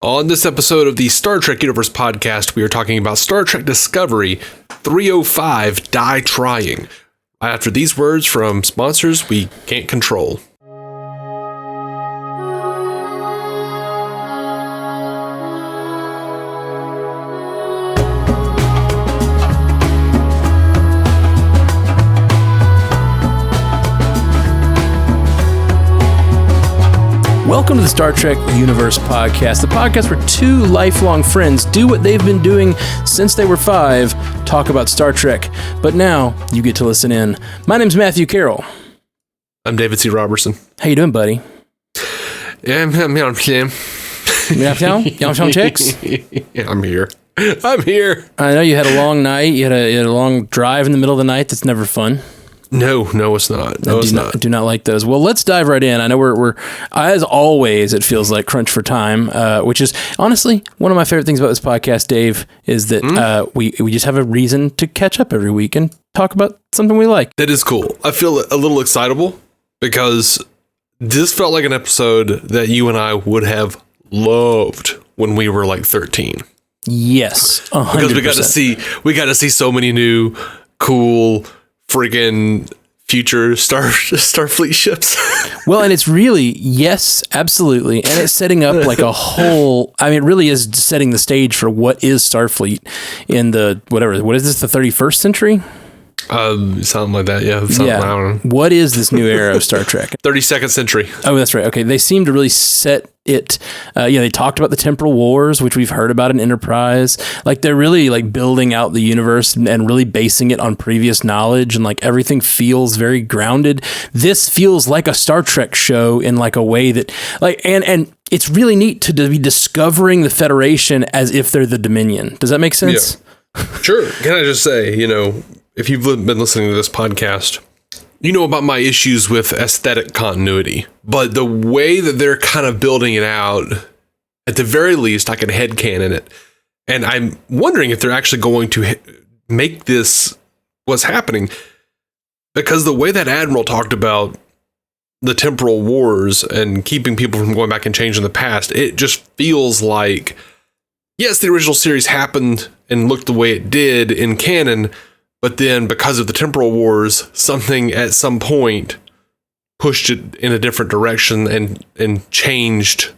On this episode of the Star Trek Universe podcast, we are talking about Star Trek Discovery 305 Die Trying. Right after these words from sponsors we can't control. Welcome to the Star Trek Universe podcast, the podcast where two lifelong friends do what they've been doing since they were 5, talk about Star Trek. But now you get to listen in. My name's Matthew Carroll. I'm David C. Robertson. How you doing, buddy? Yeah, I'm chicks? I'm here. I'm here. I know you had a long night. You had a long drive in the middle of the night. That's never fun. No, it's not. No, it's not. I do not like those. Well, let's dive right in. I know we're as always, it feels like crunch for time, which is honestly one of my favorite things about this podcast, Dave, is that we just have a reason to catch up every week and talk about something we like. That is cool. I feel a little excitable because this felt like an episode that you and I would have loved when we were like 13. Yes, 100%. Because we got to see so many new, cool, friggin' future Starfleet ships. Well, and it's really, yes, absolutely. And it's setting up like a whole, I mean, it really is setting the stage for what is Starfleet in the, what is this, the 31st century? Something like that, yeah. I don't know. What is this new era of Star Trek? 32nd century. Oh, that's right. Okay, they seem to really set it. They talked about the temporal wars, which we've heard about in Enterprise. Like they're really like building out the universe and really basing it on previous knowledge, and like everything feels very grounded. This feels like a Star Trek show in like a way that like and it's really neat to be discovering the Federation as if they're the Dominion. Does that make sense? Yeah. Sure. Can I just say, if you've been listening to this podcast, you know about my issues with aesthetic continuity, but the way that they're kind of building it out, at the very least, I can headcanon it. And I'm wondering if they're actually going to make this what's happening, because the way that Admiral talked about the temporal wars and keeping people from going back and changing the past, it just feels like, yes, the original series happened and looked the way it did in canon, but then because of the temporal wars, something at some point pushed it in a different direction and changed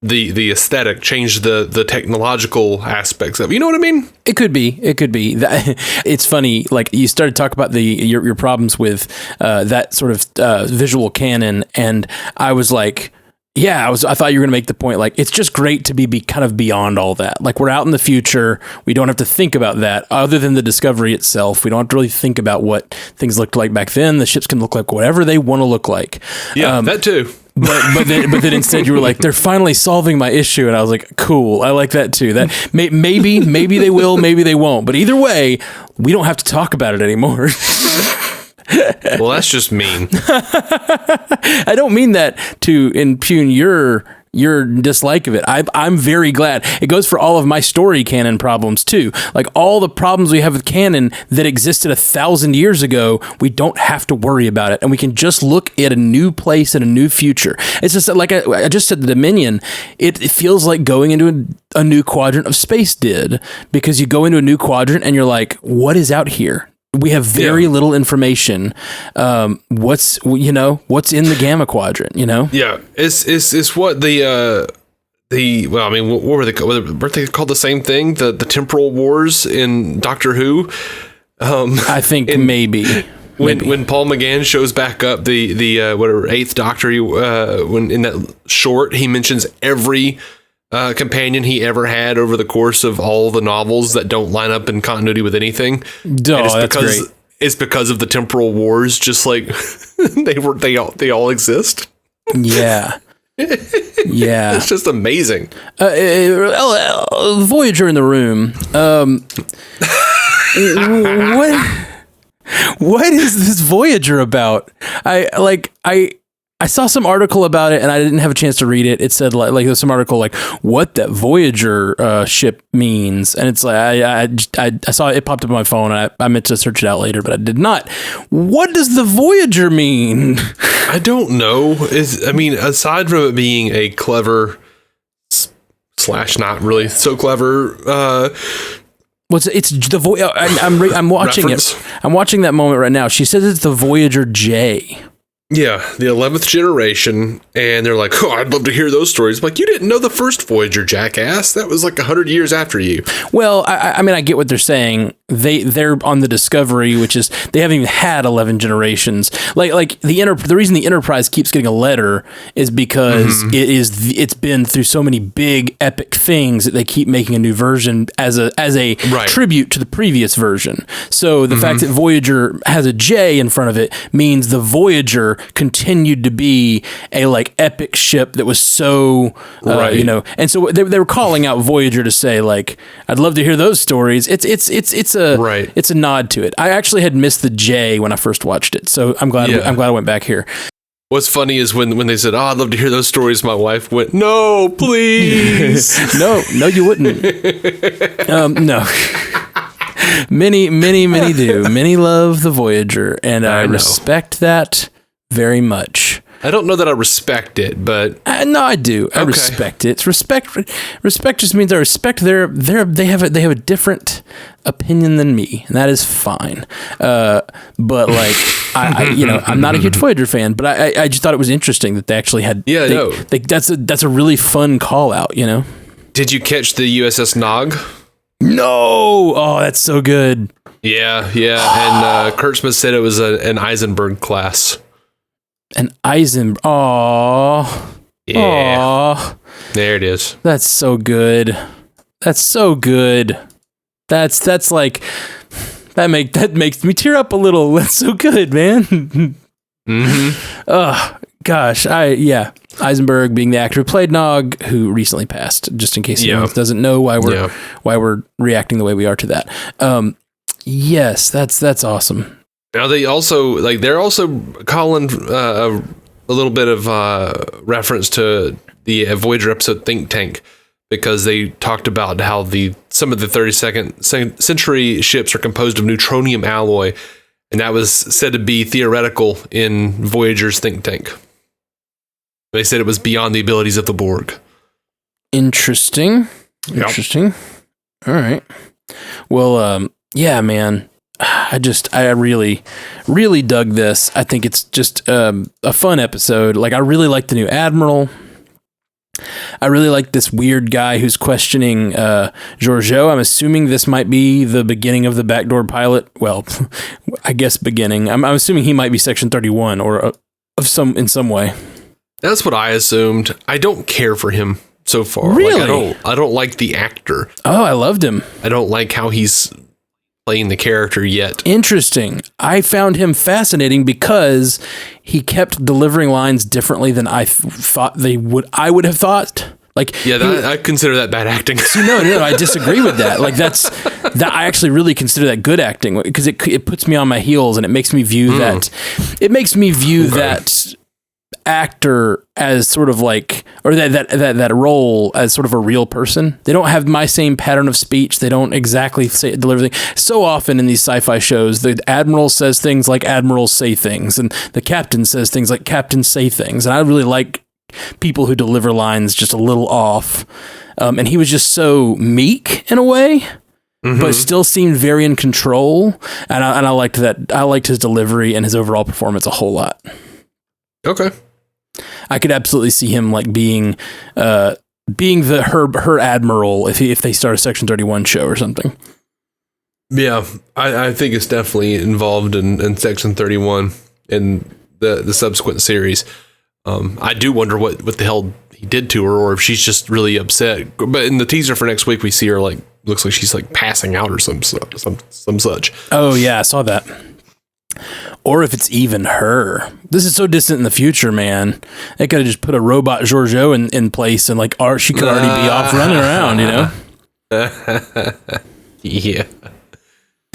the aesthetic, changed the technological aspects of it. You know what I mean? It could be. It's funny. Like you started to talk about your problems with that sort of visual canon, and I was like, yeah, I thought you were going to make the point, like, it's just great to be kind of beyond all that. Like, we're out in the future. We don't have to think about that other than the Discovery itself. We don't have to really think about what things looked like back then. The ships can look like whatever they want to look like. Yeah, that too. But then instead you were like, they're finally solving my issue. And I was like, cool. I like that too. That maybe they will, maybe they won't. But either way, we don't have to talk about it anymore. Well, that's just mean. I don't mean that to impugn your dislike of it. I'm very glad. It goes for all of my story canon problems too. Like all the problems we have with canon that existed 1,000 years ago, we don't have to worry about it, and we can just look at a new place and a new future. It's just like I just said, the Dominion. It feels like going into a new quadrant of space did, because you go into a new quadrant and you're like, what is out here? We have very little information. What's in the Gamma Quadrant? Yeah, it's what what were they called? Weren't they called the same thing? The temporal wars in Doctor Who. I think maybe. When Paul McGann shows back up the 8th Doctor, when in that short he mentions every companion he ever had over the course of all the novels that don't line up in continuity with anything. That's great. It's because of the temporal wars, just like they all exist. Yeah. Yeah. It's just amazing. Voyager in the room. What is this Voyager about? I saw some article about it and I didn't have a chance to read it. It said like there's some article like what that Voyager ship means, and it's like I saw it popped up on my phone. And I meant to search it out later, but I did not. What does the Voyager mean? I don't know. Aside from it being a clever / not really so clever. It's the I'm watching reference. it. I'm watching that moment right now. She says it's the Voyager J. Yeah, the 11th generation, and they're like, "Oh, I'd love to hear those stories." I'm like, you didn't know the first Voyager, jackass. That was like 100 years after you. Well, I mean, I get what they're saying. They're on the Discovery, which is they haven't even had 11 generations. Like the reason the Enterprise keeps getting a letter is because it's been through so many big epic things that they keep making a new version as a Right. tribute to the previous version. So the fact that Voyager has a J in front of it means the Voyager continued to be a like epic ship that was so Right. and so they were calling out Voyager to say like, I'd love to hear those stories. It's a nod to it. I actually had missed the J when I first watched it, so I'm glad I went back here. What's funny is when they said, "Oh, I'd love to hear those stories," my wife went, "No, please." no, you wouldn't. No. Many do. Many love the Voyager, and I respect that very much. I don't know that I respect it, but No, I do. I respect it. Respect just means I respect they have a different opinion than me, and that is fine. But like I'm not a huge Voyager fan, but I just thought it was interesting that they actually had. Yeah, that's a really fun call out. Did you catch the USS Nog? No, oh, that's so good. Yeah, and Kurtzman said it was an Eisenberg class. An Eisenberg. Oh, yeah. There it is. That's so good. That's so good. That's like that makes me tear up a little. That's so good, man. Oh gosh, Eisenberg being the actor who played Nog, who recently passed. Just in case anyone doesn't know why we're reacting the way we are to that. Yes, that's awesome. Now they're also calling a little bit of reference to the Voyager episode Think Tank, because they talked about how some of the 32nd century ships are composed of neutronium alloy, and that was said to be theoretical in Voyager's Think Tank. They said it was beyond the abilities of the Borg. Interesting. All right. Well, yeah, man. I really, really dug this. I think it's just a fun episode. Like, I really like the new Admiral. I really like this weird guy who's questioning Georgiou. I'm assuming this might be the beginning of the backdoor pilot. Well, I guess beginning. I'm assuming he might be Section 31 or in some way. That's what I assumed. I don't care for him so far. Really? Like, I don't like the actor. Oh, I loved him. I don't like how he's playing the character yet. Interesting. I found him fascinating because he kept delivering lines differently than I thought I would have thought. Like, I consider that bad acting. No, I disagree with that. Like, I actually really consider that good acting, because it puts me on my heels, and it makes me view that. It makes me view that actor as sort of like, or that role as sort of a real person. They don't have my same pattern of speech. They don't exactly deliver things. So often in these sci-fi shows, the admiral says things like admirals say things, and the captain says things like captains say things. And I really like people who deliver lines just a little off. And he was just so meek in a way, but still seemed very in control. And I liked that. I liked his delivery and his overall performance a whole lot. Okay. I could absolutely see him like being her admiral if they start a Section 31 show or something. Yeah, I think it's definitely involved in Section 31 in the subsequent series. I do wonder what the hell he did to her, or if she's just really upset. But in the teaser for next week, we see her looks like she's like passing out or some such. Oh yeah, I saw that. Or if it's even her. This is so distant in the future, man. They could have just put a robot Georgiou in place, and like she could already be off running around, Yeah.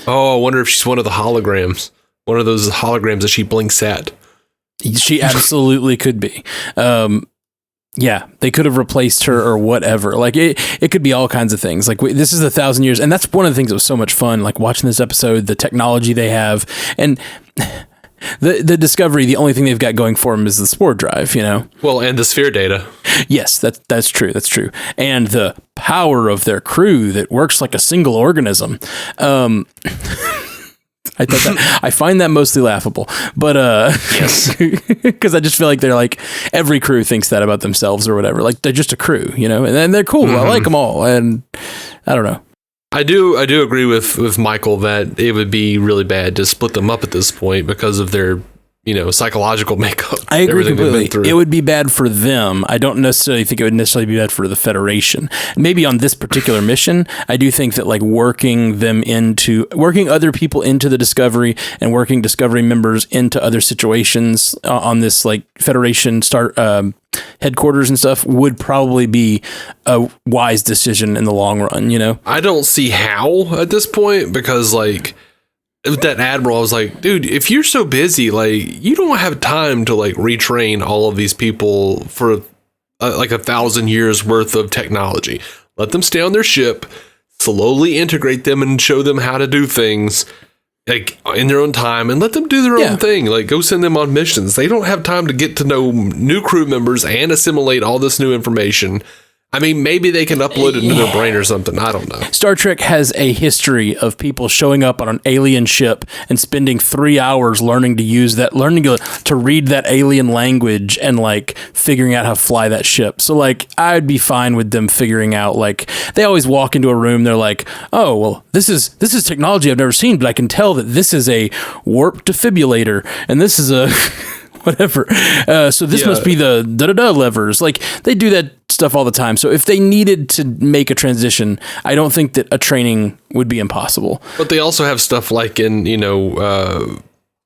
Oh, I wonder if she's one of the holograms. One of those holograms that she blinks at. She absolutely could be. Yeah, they could have replaced her or whatever. Like it could be all kinds of things. Like this is 1,000 years, and that's one of the things that was so much fun. Like watching this episode, the technology they have, and The Discovery, the only thing they've got going for them is the spore drive, you know? Well, and the sphere data. Yes, that's true. That's true. And the power of their crew that works like a single organism. I find that mostly laughable, but yes, because I just feel like they're like every crew thinks that about themselves or whatever. Like they're just a crew, you know, and they're cool. I like them all, and I don't know. I do agree with Michael that it would be really bad to split them up at this point because of their, you know, psychological makeup. I agree completely. It would be bad for them. I don't necessarily think it would necessarily be bad for the Federation. Maybe on this particular mission, I do think that like working other people into the Discovery and working Discovery members into other situations on this like Federation headquarters and stuff would probably be a wise decision in the long run, you know? I don't see how at this point because like with that admiral, I was like, dude, if you're so busy, like you don't have time to like retrain all of these people for like 1,000 years worth of technology. Let them stay on their ship, slowly integrate them and show them how to do things like in their own time and let them do their own thing. Like go send them on missions. They don't have time to get to know new crew members and assimilate all this new information. I mean, maybe they can upload it into their brain or something. I don't know. Star Trek has a history of people showing up on an alien ship and spending 3 hours learning to use that, learning to read that alien language and like figuring out how to fly that ship. So like, I'd be fine with them figuring out, like they always walk into a room. They're like, oh, well, this is technology I've never seen, but I can tell that this is a warp defibrillator and this is a whatever. So this must be the da-da-da levers. Like they do that stuff all the time. So if they needed to make a transition, I don't think that a training would be impossible. But they also have stuff like in, you know,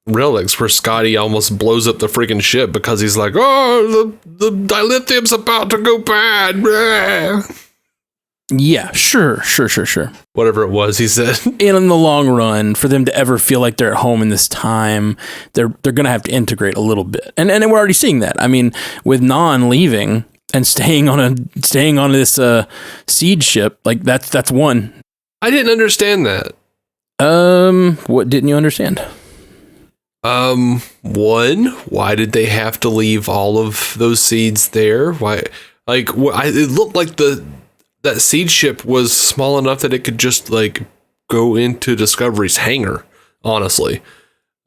Relics where Scotty almost blows up the freaking ship because he's like, oh, the dilithium's about to go bad. Yeah, sure. Whatever it was, he said. In the long run, for them to ever feel like they're at home in this time, they're going to have to integrate a little bit. And we're already seeing that. I mean, with Non leaving and staying on this siege ship, like that's one. I didn't understand that. What didn't you understand? One, why did they have to leave all of those seeds there? Why? Like, it looked like that seed ship was small enough that it could just like go into Discovery's hangar, honestly.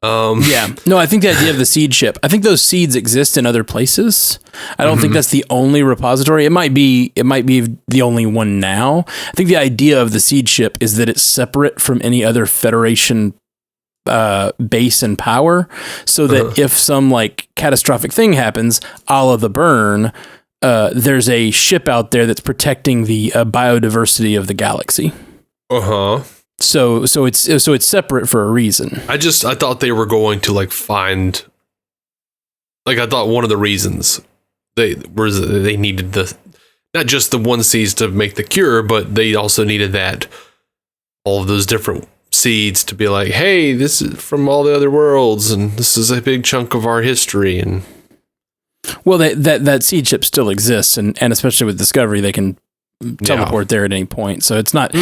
Yeah. No, I think the idea of the seed ship, I think those seeds exist in other places. I don't think that's the only repository. It might be the only one now. I think the idea of the seed ship is that it's separate from any other Federation base and power, so that if some like catastrophic thing happens, a la the burn, there's a ship out there that's protecting the biodiversity of the galaxy. So it's separate for a reason. I thought they were going to like find, like I thought one of the reasons they needed not just the one seeds to make the cure, but they also needed all of those different seeds to be like, hey, this is from all the other worlds, and this is a big chunk of our history. And well, that seed ship still exists, and especially with Discovery, they can teleport there at any point. So it's not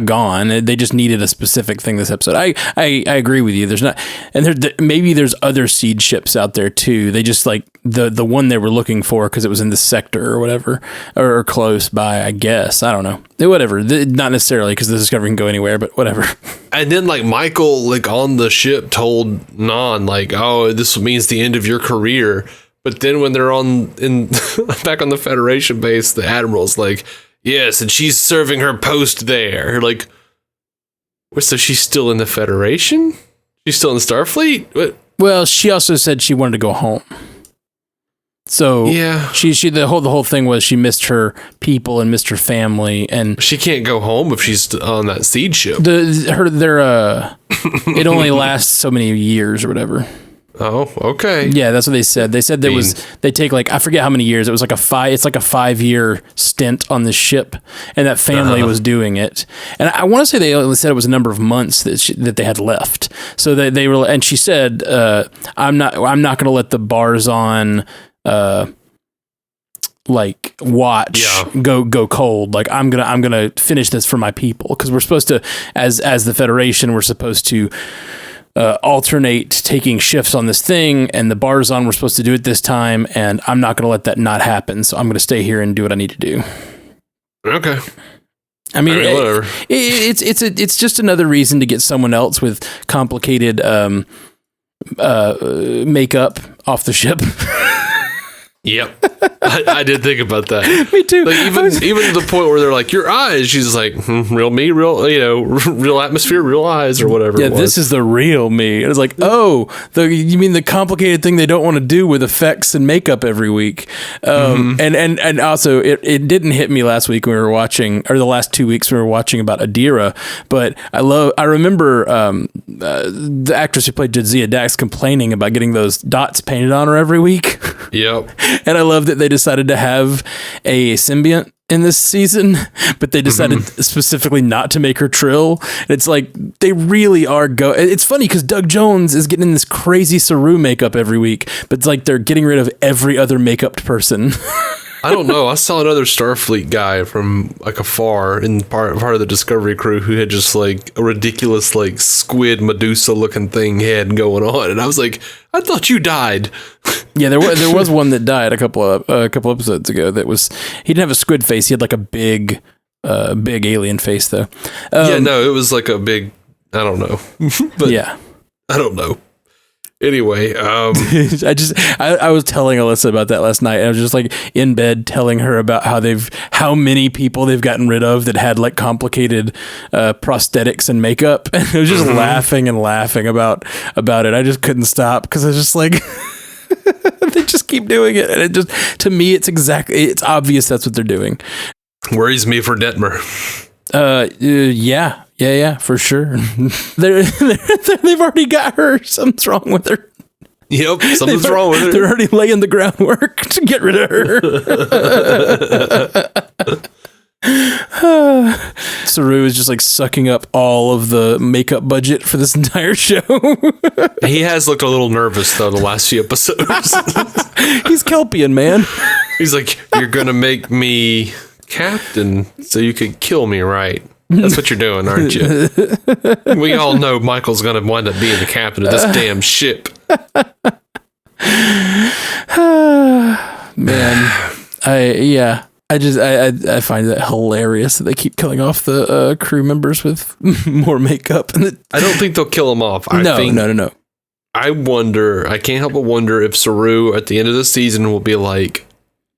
gone. They just needed a specific thing this episode. I agree with you. There's not, and maybe there's other seed ships out there too. They just like the one they were looking for because it was in the sector or whatever, or close by, I guess. I don't know. Whatever. Not necessarily because the Discovery can go anywhere, but whatever. And then like Michael, like on the ship, told Non like, oh, this means the end of your career. But then when they're back on the Federation base, the Admiral's like, yes, and she's serving her post there. Like, so she's still in the Federation? She's still in the Starfleet? What? Well, she also said she wanted to go home. So yeah, she the whole thing was she missed her people and missed her family, and she can't go home if she's on that seed ship. It only lasts so many years or whatever. Oh, okay. Yeah, that's what they said. They said they take like, I forget how many years. It was like it's like a 5-year stint on this ship, and that family was doing it. And I want to say they only said it was a number of months that they had left. So they were, and she said, I'm not going to let the bars on, like watch go cold. Like I'm gonna finish this for my people, because we're supposed to, as the Federation, we're supposed to alternate taking shifts on this thing, and the bar's on. We're supposed to do it this time, and I'm not going to let that not happen. So I'm going to stay here and do what I need to do. Okay. I mean, whatever. It's just another reason to get someone else with complicated makeup off the ship. Yep. I did think about that. Me too. Like even to the point where they're like, your eyes, she's like, real me, real atmosphere, real eyes, or whatever. Yeah, this is the real me. And it's like, you mean the complicated thing they don't want to do with effects and makeup every week. And also it didn't hit me last week when we were watching, or the last 2 weeks we were watching about Adira, but I remember the actress who played Jadzia Dax complaining about getting those dots painted on her every week. Yep. And I love that they decided to have a symbiont in this season, but they decided specifically not to make her Trill. And it's like, they really are it's funny because Doug Jones is getting this crazy Saru makeup every week, but it's like they're getting rid of every other makeup person. I don't know. I saw another Starfleet guy from like afar in part of the Discovery crew who had just like a ridiculous like squid Medusa looking thing he had going on, and I was like, I thought you died. Yeah, there was one that died a couple episodes ago. He didn't have a squid face. He had like a big alien face though. It was like a big. I don't know. But yeah, I don't know. Anyway, I was telling Alyssa about that last night. I was just like in bed telling her about how many people they've gotten rid of that had like complicated prosthetics and makeup. And I was just laughing about it. I just couldn't stop because I was just like, they just keep doing it. And it just, to me, it's obvious that's what they're doing. Worries me for Detmer. Yeah, for sure. They've already got her. Something's wrong with her. Yep, something's wrong with her. They're already laying the groundwork to get rid of her. Saru is just like sucking up all of the makeup budget for this entire show. He has looked a little nervous though the last few episodes. He's Kelpian, man. He's like, you're gonna make me captain so you could kill me, right? That's what you're doing, aren't you? We all know Michael's going to wind up being the captain of this damn ship. Man, I find that hilarious that they keep killing off the crew members with more makeup. I don't think they'll kill them off. No. I can't help but wonder if Saru at the end of the season will be like,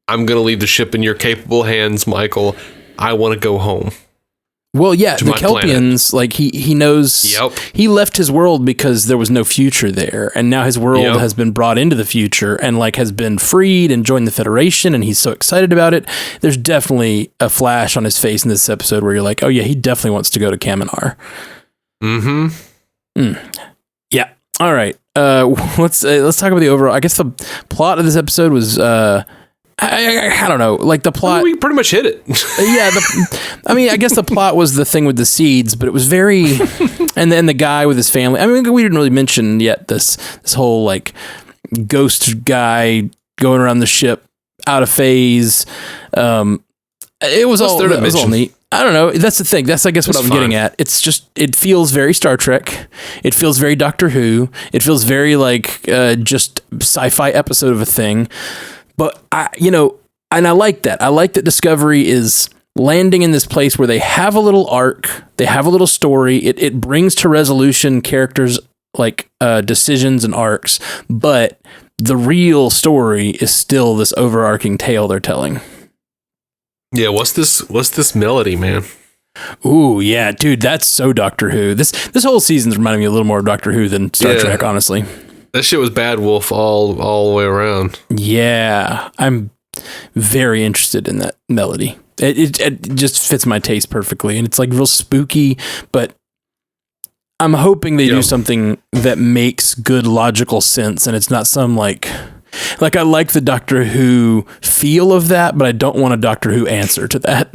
I'm going to leave the ship in your capable hands, Michael. I want to go home. Well, yeah, the Kelpians, like he knows he left his world because there was no future there. And now his world has been brought into the future and like has been freed and joined the Federation. And he's so excited about it. There's definitely a flash on his face in this episode where you're like, oh yeah, he definitely wants to go to Kaminar. Yeah. All right. Let's talk about the overall. I guess the plot of this episode was, I don't know, like the plot. We pretty much hit it. I guess the plot was the thing with the seeds, but it was very, and then the guy with his family. I mean, we didn't really mention yet this whole like ghost guy going around the ship out of phase. It was all neat. I don't know. That's the thing. That's, I guess, what I'm getting at. It's just, it feels very Star Trek. It feels very Doctor Who. It feels very like just sci-fi episode of a thing. But and I like that. I like that Discovery is landing in this place where they have a little arc, they have a little story. It brings to resolution characters like decisions and arcs, but the real story is still this overarching tale they're telling. Yeah, what's this melody, man? Ooh, yeah, dude, that's so Doctor Who. This whole season's reminding me a little more of Doctor Who than Star Trek, honestly. That shit was Bad Wolf all the way around. Yeah, I'm very interested in that melody. It just fits my taste perfectly, and it's like real spooky, but I'm hoping they do something that makes good logical sense, and it's not some like I like the Doctor Who feel of that, but I don't want a Doctor Who answer to that.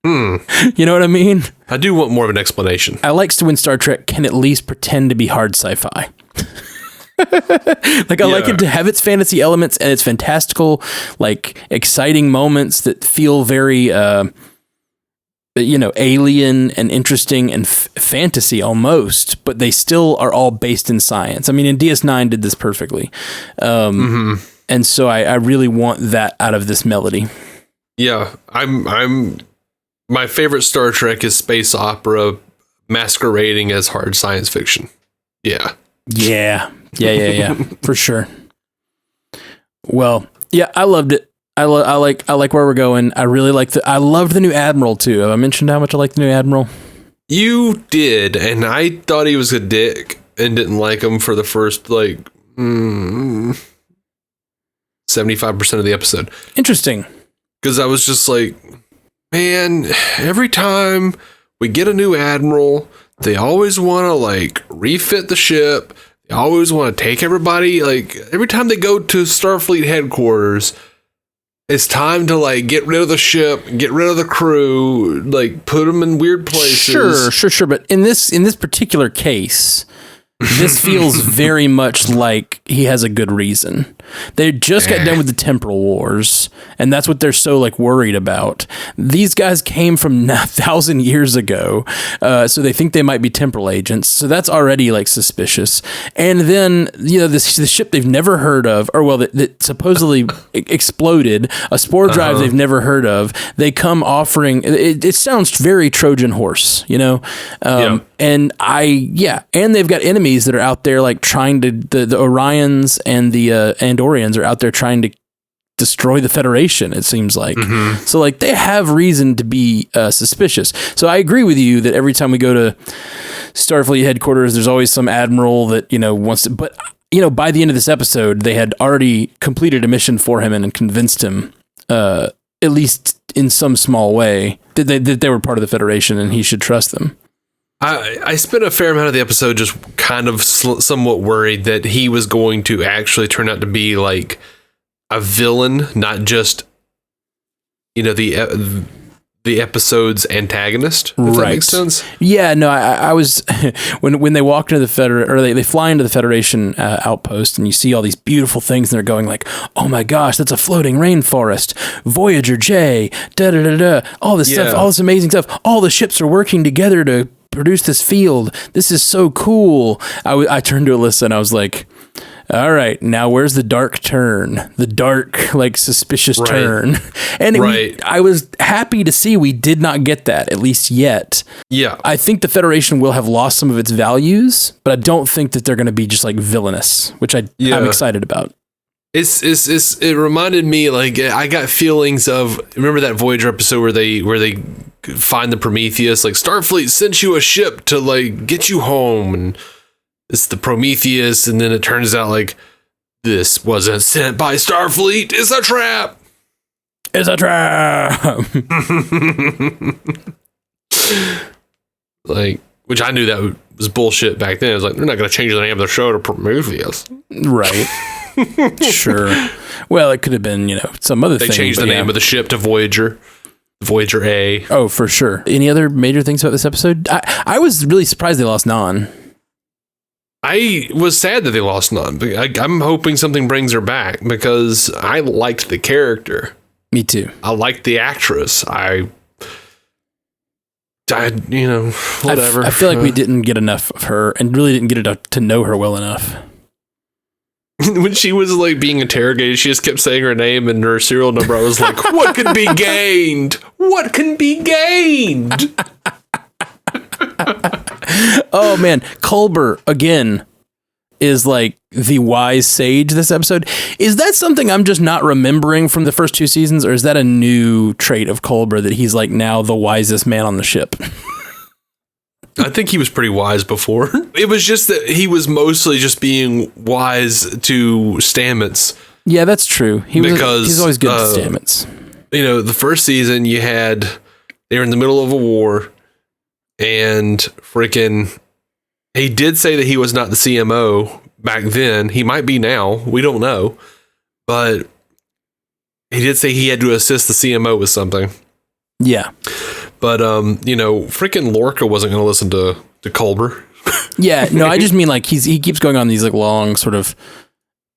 You know what I mean? I do want more of an explanation. I like when Star Trek can at least pretend to be hard sci-fi. I like it to have its fantasy elements and its fantastical, like exciting moments that feel very alien and interesting and fantasy almost, but they still are all based in science. I mean, and DS9 did this perfectly. And so I really want that out of this melody. Yeah, I'm my favorite Star Trek is space opera masquerading as hard science fiction. Yeah. Yeah. For sure. Well, yeah, I loved it. I like where we're going. I really I loved the new Admiral too. Have I mentioned how much I like the new Admiral? You did, and I thought he was a dick and didn't like him for the first 75% of the episode. Interesting. Because I was just like, man, every time we get a new Admiral, they always want to refit the ship. They always want to take everybody, every time they go to Starfleet headquarters, it's time to get rid of the ship, get rid of the crew, put them in weird places. Sure. But in this particular case, this feels very much like he has a good reason. They just got done with the temporal wars, and that's what they're so worried about. These guys came from 1,000 years ago, so they think they might be temporal agents. So that's already suspicious. And then the ship they've never heard of, or that supposedly exploded, a spore drive they've never heard of. They come offering. It sounds very Trojan horse, And and they've got enemies that are out there trying to the Orions and the Andorians are out there trying to destroy the Federation, it seems like. So they have reason to be suspicious. So I agree with you that every time we go to Starfleet headquarters, there's always some admiral that wants to, but by the end of this episode they had already completed a mission for him and convinced him at least in some small way that they were part of the Federation and he should trust them. I spent a fair amount of the episode just kind of somewhat worried that he was going to actually turn out to be a villain, not just the episode's antagonist. If that makes sense. Yeah, no, I was when they walk into the or they fly into the Federation outpost, and you see all these beautiful things, and they're going oh my gosh, that's a floating rainforest, Voyager J, all this stuff, all this amazing stuff, all the ships are working together to produce this field. This is so cool. I turned to Alyssa and I was like, all right, now where's the dark turn? The dark, suspicious turn. And I was happy to see we did not get that, at least yet. Yeah. I think the Federation will have lost some of its values, but I don't think that they're going to be just villainous, which I'm excited about. It reminded me, I got feelings of, remember that Voyager episode where they find the Prometheus, Starfleet sent you a ship to get you home, and it's the Prometheus, and then it turns out this wasn't sent by Starfleet, it's a trap. It's a trap. Which I knew that was bullshit back then. I was they're not going to change the name of the show to Prometheus. Right. Sure. Well, it could have been, some other thing. They changed the name of the ship to Voyager A. Oh, for sure. Any other major things about this episode? I was really surprised they lost Nan. I was sad that they lost Nan. I'm hoping something brings her back because I liked the character. Me too. I liked the actress. Whatever. I feel like we didn't get enough of her and really didn't get to know her well enough. When she was being interrogated, she just kept saying her name and her serial number. I was like, what can be gained? What can be gained? Oh man, Culber again is the wise sage this episode. Is that something I'm just not remembering from the first two seasons, or is that a new trait of Culber that he's now the wisest man on the ship? I think he was pretty wise before. It was just that he was mostly just being wise to Stamets. Yeah, that's true. He's always good to Stamets. The first season they were in the middle of a war, and he did say that he was not the CMO back then. He might be now. We don't know. But he did say he had to assist the CMO with something. Yeah. But, freaking Lorca wasn't going to listen to Culber. Yeah, no, I just mean he keeps going on these long sort of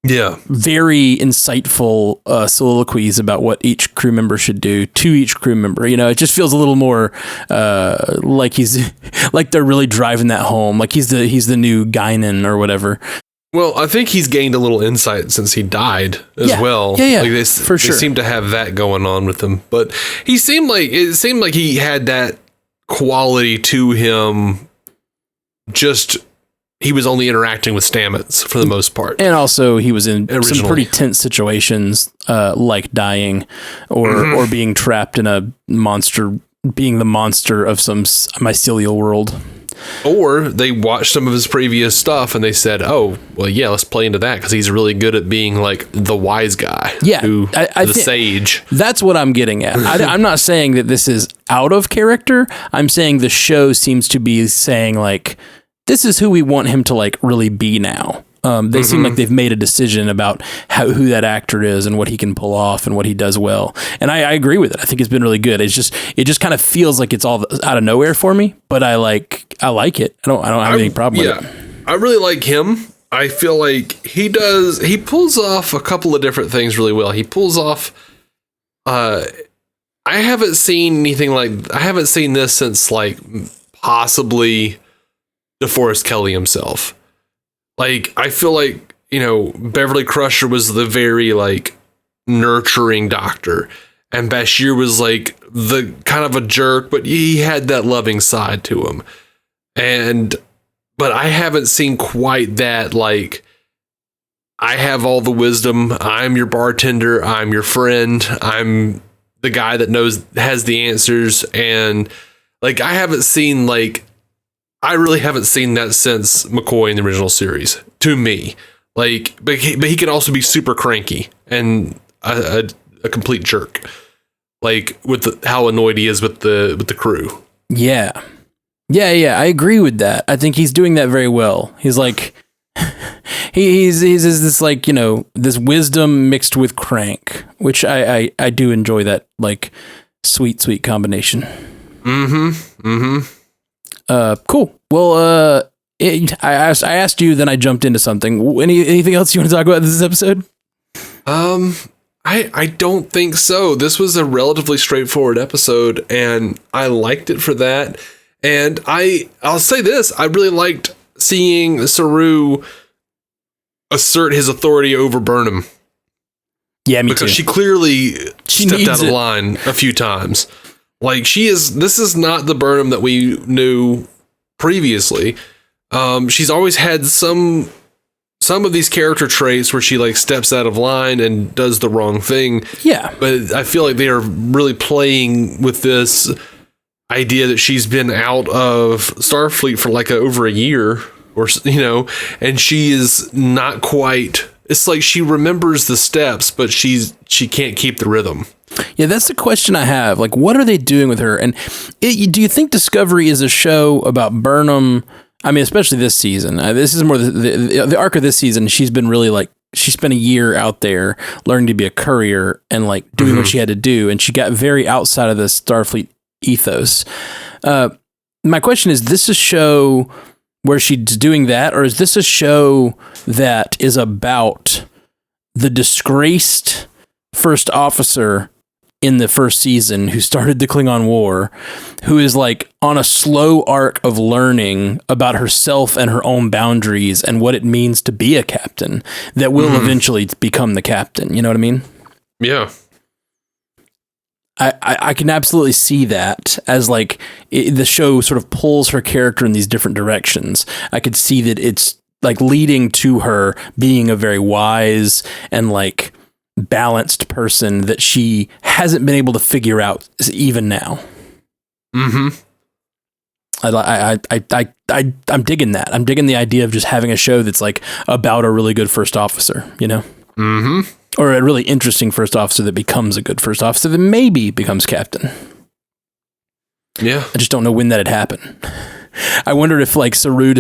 Yeah. very insightful soliloquies about what each crew member should do to each crew member. You know, it just feels a little more like he's like they're really driving that home. Like he's the new Guinan or whatever. Well, I think he's gained a little insight since he died as well. Yeah, like for sure. They seem to have that going on with him. But it seemed like he had that quality to him. Just he was only interacting with Stamets for the most part. And also he was in Originally. some pretty tense situations, like dying or being trapped in a monster, being the monster of some mycelial world. Or they watched some of his previous stuff and they said, oh, well, yeah, let's play into that because he's really good at being like the wise guy. Yeah. The sage. That's what I'm getting at. I'm not saying that this is out of character. I'm saying the show seems to be saying like, this is who we want him to like really be now. They seem like they've made a decision about who that actor is and what he can pull off and what he does well. And I agree with it. I think it's been really good. It just kind of feels like it's all out of nowhere for me, but I like it. I don't have any problem with it. I really like him. I feel like he pulls off a couple of different things really well. He pulls off, I haven't seen this since like possibly DeForest Kelley himself. Like, I feel like, you know, Beverly Crusher was the very, like, nurturing doctor. And Bashir was, like, the kind of a jerk, but he had that loving side to him. But I haven't seen quite that, like, I have all the wisdom. I'm your bartender. I'm your friend. I'm the guy that has the answers. And, like, I really haven't seen that since McCoy in the original series, to me. Like, but he can also be super cranky and a complete jerk, like with how annoyed he is with the crew. Yeah, I agree with that. I think he's doing that very well. He's like, he's this like, you know, this wisdom mixed with crank, which I do enjoy that like sweet combination. Cool. Well, I asked you, then I jumped into something. Anything else you want to talk about this episode? I don't think so. This was a relatively straightforward episode, and I liked it for that. And I'll say this: I really liked seeing Saru assert his authority over Burnham. Yeah, me because too. she clearly stepped out of line a few times. Like this is not the Burnham that we knew previously. She's always had some of these character traits where she like steps out of line and does the wrong thing. Yeah. But I feel like they are really playing with this idea that she's been out of Starfleet for like over a year or, you know, and she is not quite, it's like she remembers the steps, but she can't keep the rhythm. Yeah, that's the question I have. Like, what are they doing with her? And do you think Discovery is a show about Burnham? I mean, especially this season. This is more the arc of this season. She's been really like, she spent a year out there learning to be a courier and like doing what she had to do. And she got very outside of the Starfleet ethos. My question is this a show where she's doing that? Or is this a show that is about the disgraced first officer in the first season who started the Klingon War, who is like on a slow arc of learning about herself and her own boundaries and what it means to be a captain that will eventually become the captain. You know what I mean? Yeah. I can absolutely see that as like the show sort of pulls her character in these different directions. I could see that it's like leading to her being a very wise and like balanced person that she hasn't been able to figure out even now. I'm digging that. I'm digging the idea of just having a show that's like about a really good first officer, you know? Or a really interesting first officer that becomes a good first officer that maybe becomes captain. Yeah. I just don't know when that'd happen. I wondered if like Saru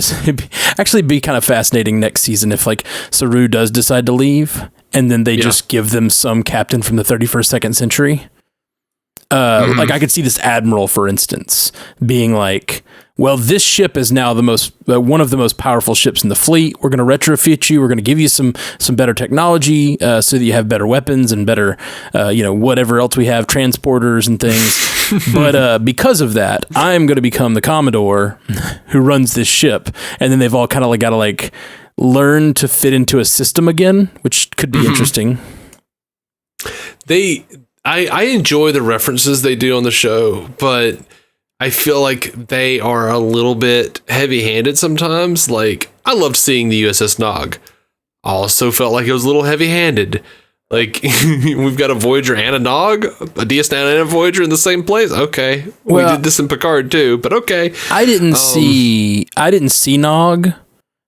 actually be kind of fascinating next season if like Saru does decide to leave and then they just give them some captain from the 31st second century. Like I could see this admiral, for instance, being like well, this ship is now the most one of the most powerful ships in the fleet. We're going to retrofit you. We're going to give you some better technology so that you have better weapons and better, whatever else we have, transporters and things. But because of that, I'm going to become the Commodore who runs this ship. And then they've all kind of got to like learn to fit into a system again, which could be interesting. I enjoy the references they do on the show, but I feel like they are a little bit heavy-handed sometimes. Like, I loved seeing the USS Nog. I also felt like it was a little heavy-handed. Like, we've got a Voyager and a Nog, a DS9 and a Voyager in the same place. Okay, we did this in Picard too, but okay. I didn't see Nog.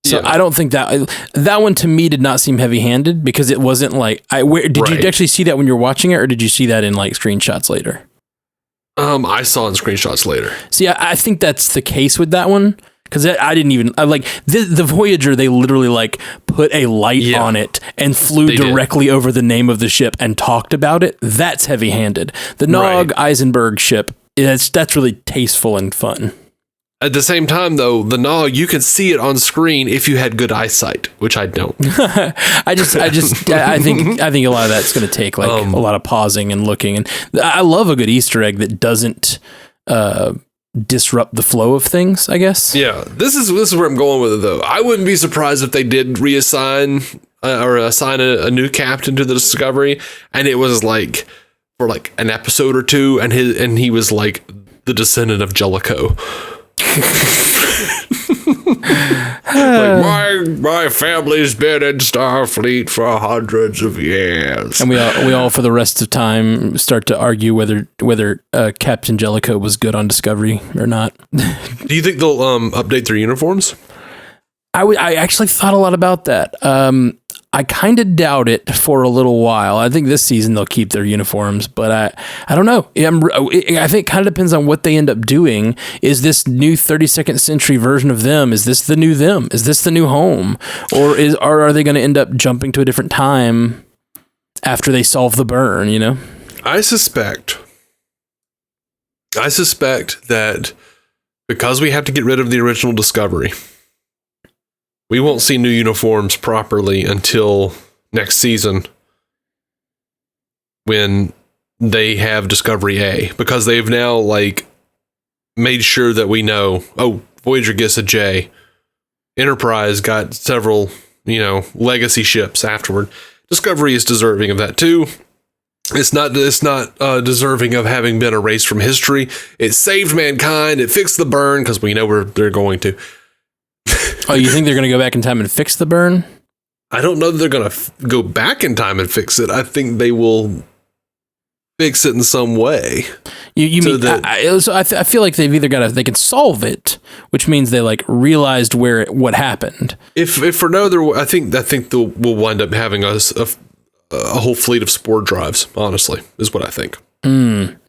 So I don't think that one to me did not seem heavy-handed because it wasn't like did you actually see that when you were watching it, or did you see that in like screenshots later? I saw in screenshots later. See, I think that's the case with that one because I didn't even like the Voyager. They literally like put a light on it and flew directly over the name of the ship and talked about it. That's heavy-handed. The Nog Eisenberg ship, that's really tasteful and fun. At the same time, though, the Nog, you can see it on screen if you had good eyesight, which I don't. I think a lot of that's going to take like a lot of pausing and looking. And I love a good Easter egg that doesn't disrupt the flow of things, I guess. Yeah, this is where I'm going with it, though. I wouldn't be surprised if they did reassign or assign a new captain to the Discovery, and it was like for like an episode or two, and he was like the descendant of Jellicoe. Like my family's been in Starfleet for hundreds of years, and we all for the rest of time start to argue whether Captain Jellicoe was good on Discovery or not. Do you think they'll update their uniforms? I actually thought a lot about that. I kind of doubt it for a little while. I think this season they'll keep their uniforms, but I don't know. I think it kind of depends on what they end up doing. Is this new 32nd century version of them? Is this the new them? Is this the new home? Or are they going to end up jumping to a different time after they solve the burn, you know? I suspect that because we have to get rid of the original Discovery, we won't see new uniforms properly until next season when they have Discovery A, because they've now like made sure that we know, Voyager gets a J. Enterprise got several, legacy ships afterward. Discovery is deserving of that too. It's not deserving of having been erased from history. It saved mankind. It fixed the burn because we know where they're going to. Oh, you think they're going to go back in time and fix the burn? I don't know that they're going to go back in time and fix it. I think they will fix it in some way. You mean I feel like they've either they can solve it, which means they like realized what happened. If for no other, I think we'll wind up having a whole fleet of spore drives. Honestly, is what I think.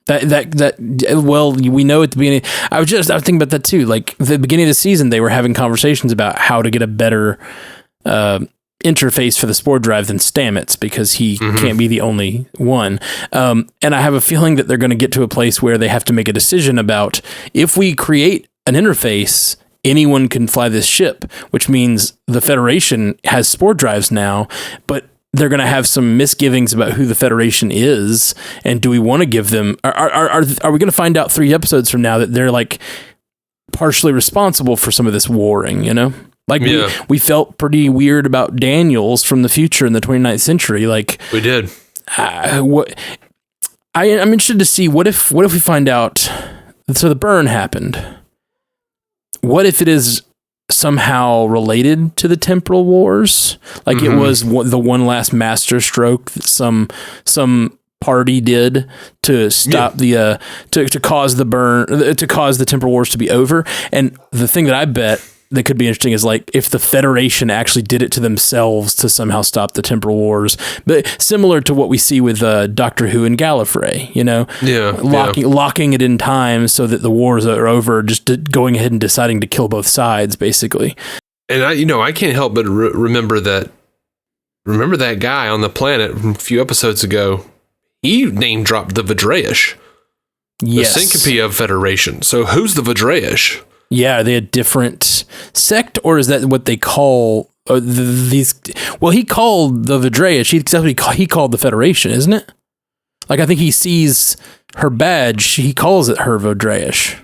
Well, we know at the beginning. I was thinking about that too. Like the beginning of the season, they were having conversations about how to get a better interface for the spore drive than Stamets, because he can't be the only one. And I have a feeling that they're going to get to a place where they have to make a decision about if we create an interface, anyone can fly this ship, which means the Federation has spore drives now, but they're going to have some misgivings about who the Federation is, and do we want to give them? Are we going to find out 3 episodes from now that they're like partially responsible for some of this warring? Like we felt pretty weird about Daniels from the future in the 29th century. Like we did. I'm interested to see what if we find out. So the burn happened. What if it is somehow related to the temporal wars? Like it was the one last master stroke that some party did to stop the to cause the burn, to cause the temporal wars to be over. And the thing that I bet that could be interesting is like if the Federation actually did it to themselves to somehow stop the temporal wars, but similar to what we see with Doctor Who and Gallifrey, locking it in time so that the wars are over, just going ahead and deciding to kill both sides, basically. And I can't help but remember that guy on the planet from a few episodes ago. He name dropped the Vidraish, the syncope of Federation. So who's the Vidraish? Yeah, are they a different sect, or is that what they call these? Well, he called the Vidreyish. He called the Federation, isn't it? Like, I think he sees her badge. He calls it her Vidreyish,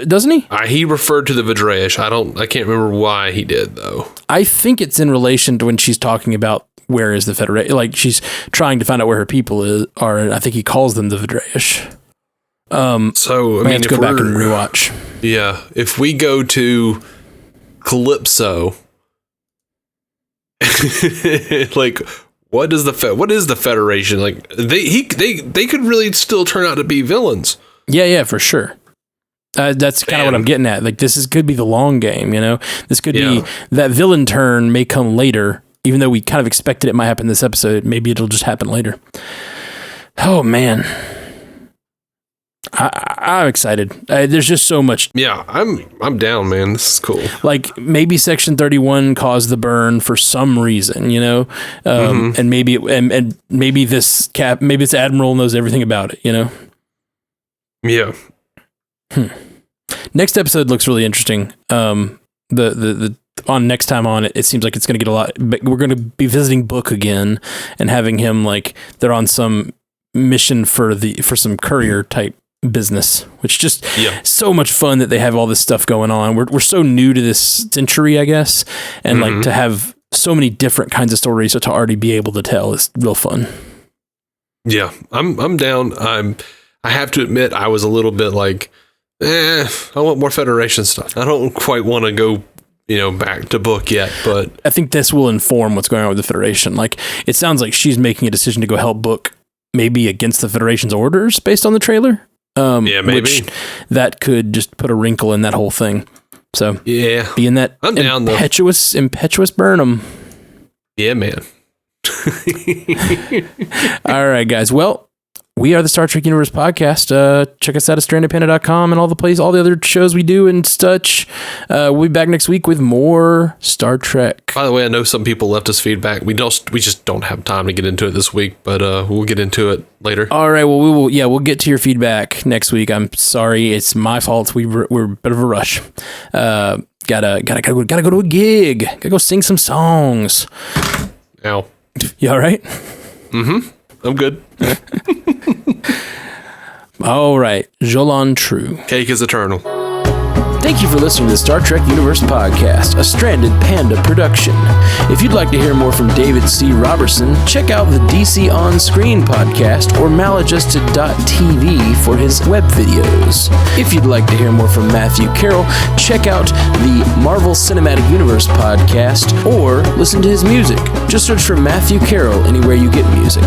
doesn't he? He referred to the Vidreyish. I can't remember why he did though. I think it's in relation to when she's talking about where is the Federation. Like, she's trying to find out where her people are. And I think he calls them the Vidreyish. So I mean, have to go back and rewatch. Yeah, if we go to Calypso, like, what is the Federation? Like, they could really still turn out to be villains. Yeah, for sure. That's kind of what I'm getting at. Like, could be the long game. You know, this could be that villain turn may come later, even though we kind of expected it might happen this episode. Maybe it'll just happen later. Oh man. I'm excited. There's just so much. Yeah, I'm down, man. This is cool. Like, maybe Section 31 caused the burn for some reason, you know, and maybe maybe this Admiral knows everything about it, you know. Yeah. Next episode looks really interesting. The on next time on it seems like it's going to get a lot. We're going to be visiting Book again and having him, like, they're on some mission for some courier type business, which just so much fun that they have all this stuff going on. We're so new to this century, I guess, and like to have so many different kinds of stories to already be able to tell is real fun. Yeah, I'm down. I have to admit, I was a little bit like, I want more Federation stuff. I don't quite want to go, back to Book yet, but I think this will inform what's going on with the Federation. Like, it sounds like she's making a decision to go help Book, maybe against the Federation's orders based on the trailer. Maybe which that could just put a wrinkle in that whole thing. So being that I'm down, impetuous Burnham. Yeah, man. All right, guys. Well, we are the Star Trek Universe Podcast. Check us out at strandedpanda.com and all the other shows we do and such. We'll be back next week with more Star Trek. By the way, I know some people left us feedback. We just don't have time to get into it this week, but we'll get into it later. All right. Well, we'll get to your feedback next week. I'm sorry, it's my fault. We're a bit of a rush. Gotta go to a gig. Gotta go sing some songs. Ow. You all right? Mm-hmm. I'm good. All right. Jolan True. Cake is eternal. Thank you for listening to the Star Trek Universe Podcast, a Stranded Panda production. If you'd like to hear more from David C. Robertson, check out the DC On Screen podcast or maladjusted.tv for his web videos. If you'd like to hear more from Matthew Carroll, check out the Marvel Cinematic Universe podcast or listen to his music. Just search for Matthew Carroll anywhere you get music.